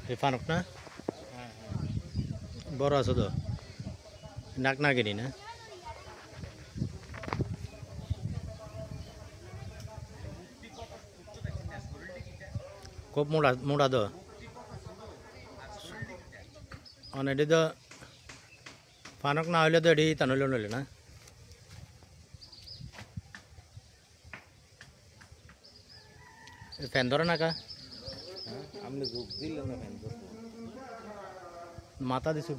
এই ফানুক না বড় আছে তো নাক না গেলি না খুব মোটা মোটা তো অনেক তো ফানুক না হইলে তো এটি টানলে নইলে না ফ্যান ধরে না কা আপনি যোগ দিলেন না ফ্যান ধরতে মাথা দিছো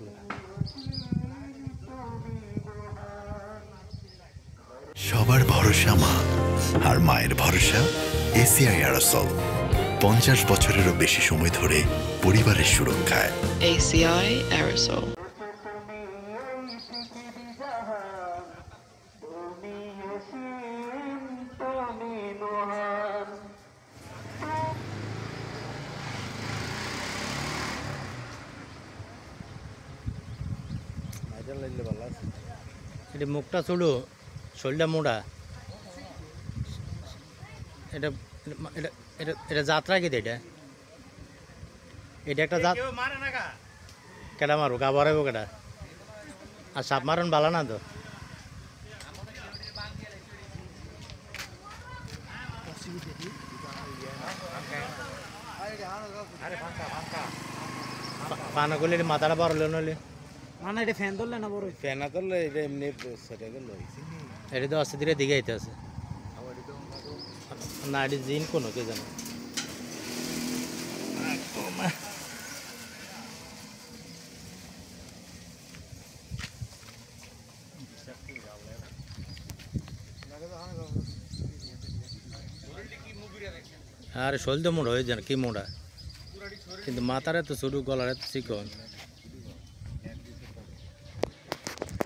সবার ভরসা মা আর মায়ের ভরসা এসিআই অ্যারোসল 50 বছরেরও বেশি সময় ধরে পরিবারের সুরক্ষায় ACI Aerosol. এটা মুখটা ছোট শরীরটা মোটা এটা এটা এটা এটা যাত্রা কি এটা এটা একটা জাত কেডা মারবো গা ভরাইবো কেডা আর সাপ মারন ভালো না তো পানা করলে মাথাটা বড় নইলে মানে এটা ফ্যান ধরলে না বড় ফ্যান না ধরলে এটা এমনি সেটা গেল এটা তো আস্তে ধীরে দিকে আইতে আছে না এটা জিন কোনো কে জানে আরে শরীর তো মোড়া হয়ে যান কি মোড়া কিন্তু মাথার এত ছোট গলার এত চিকন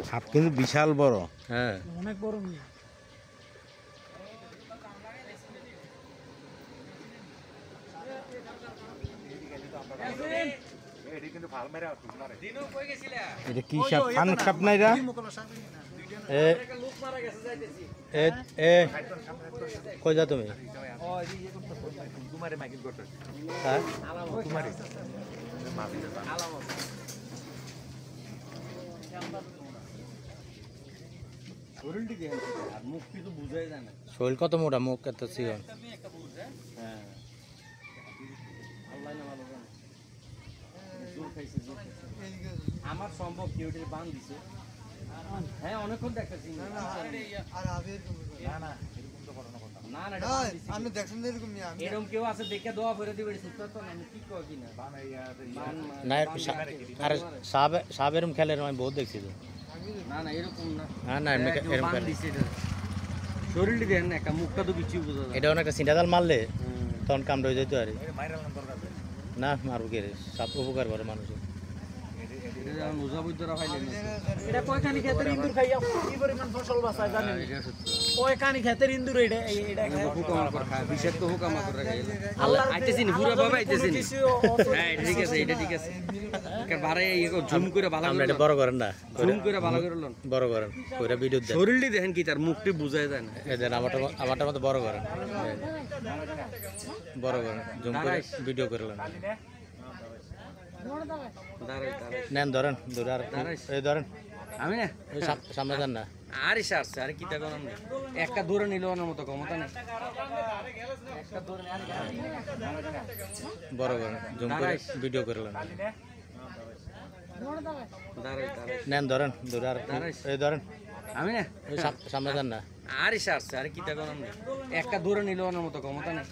হাত কিন্তু বিশাল বড় হ্যাঁ অনেক বড় এটা কি সাপ ফানুক সাপ নাই রা এ এ এ কই যা তুমি হ্যাঁ শরীর কত মোটা মুখ এত চিকন আমার সম্ভব কেউ বান দিছে হ্যাঁ অনেকক্ষণ দেখতেছি এরকম কেউ আছে দেখে দোয়া করে দিবে কি কয় কিনা না আরে সাপ এরম খেলে আমি বহুত দেখছি তো না না এরকম না না না এরম খেলে শরীরটি দেন না একটা মুখটা তো কিছু বোঝা যায় এটা অনেক সিন্ডাদাল মারলে তখন কামড় হয়ে যেত আর না মারবো কে রে সাপ উপকার করে মানুষের এটা কয়খানি ক্ষেতের ইন্দুর খাইয়া কি পরিমাণ ফসল বাঁচায় জানেন কয়খানি ক্ষেতের ইন্দুর এটা হুকামা করে খায় বিষাক্ত হুকামা করে আল্লাহ আইতেছি নি পুরো বাবা আইতেছি নি হ্যাঁ ঠিক আছে এটা ঠিক আছে কার বারে ইগো জুম করে ভালো করে এটা বড় করেন না জুম করে ভালো করে লন বড় করেন কইরা ভিডিও দেন শরীরটি দেখেন কি তার মুখটি বুঝায় যায় না এই দেন আমারটা মতো বড় করেন বড় করেন জুম করে ভিডিও করে লন নেন ধরেন ধরে আর এই ধরেন আমি না সামনে যান না আরে সারছে আরে কি দেখো একটা ধরে নিল ওনার মতো ক্ষমতা নেই বড় করেন জুম করে ভিডিও করে লন নেন ধরেন ধরে আর এই ধরেন আমি না সামনে যান না আরে সারছে আরে কি দেখো একটা ধরে নিল ওনার মতো ক্ষমতা নেই